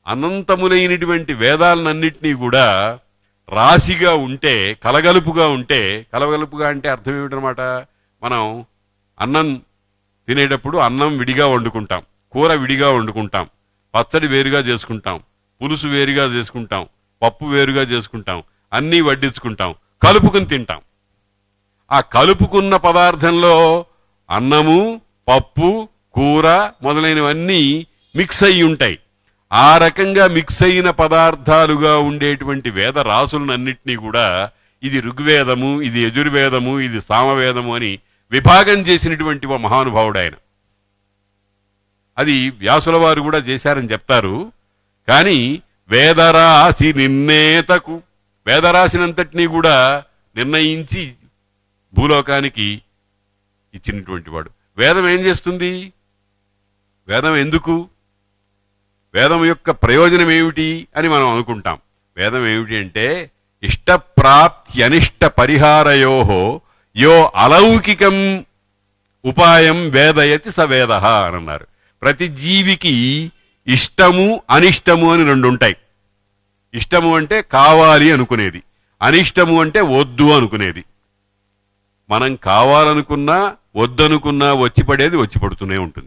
అనంతములైనటువంటి వేదాలన్నింటినీ కూడా రాశిగా ఉంటే, కలగలుపుగా ఉంటే, కలగలుపుగా అంటే అర్థం ఏమిటనమాట, మనం అన్నం తినేటప్పుడు అన్నం విడిగా వండుకుంటాం, కూర విడిగా వండుకుంటాం, పచ్చడి వేరుగా చేసుకుంటాం, పులుసు వేరుగా చేసుకుంటాం, పప్పు వేరుగా చేసుకుంటాం, అన్నీ వడ్డించుకుంటాం, కలుపుకుని తింటాం. ఆ కలుపుకున్న పదార్థంలో అన్నము, పప్పు, కూర మొదలైనవన్నీ మిక్స్ అయి ఉంటాయి. ఆ రకంగా మిక్స్ అయిన పదార్థాలుగా ఉండేటువంటి వేద రాసులన్నింటినీ కూడా ఇది ఋగ్వేదము, ఇది యజుర్వేదము, ఇది సామవేదము అని విభాగం చేసినటువంటి ఓ మహానుభావుడు ఆయన. అది వ్యాసుల వారు కూడా చేశారని చెప్తారు. కానీ వేదరాశి నిర్ణేతకు, వేదరాశినంతటినీ కూడా నిర్ణయించి భూలోకానికి ఇచ్చినటువంటి వాడు. వేదం ఏం చేస్తుంది? వేదం ఎందుకు? వేదం యొక్క ప్రయోజనం ఏమిటి అని మనం అనుకుంటాం. వేదం ఏమిటి అంటే ఇష్టప్రాప్త్యనిష్ట పరిహారయోహో యో అలౌకికం ఉపాయం వేదయతి స వేద అని అన్నారు. ప్రతి జీవికి ఇష్టము అనిష్టము అని రెండు ఉంటాయి. ఇష్టము అంటే కావాలి అనుకునేది, అనిష్టము అంటే వద్దు అనుకునేది. మనం కావాలనుకున్నా వద్దనుకున్నా వచ్చి పడేది వచ్చి పడుతూనే ఉంటుంది.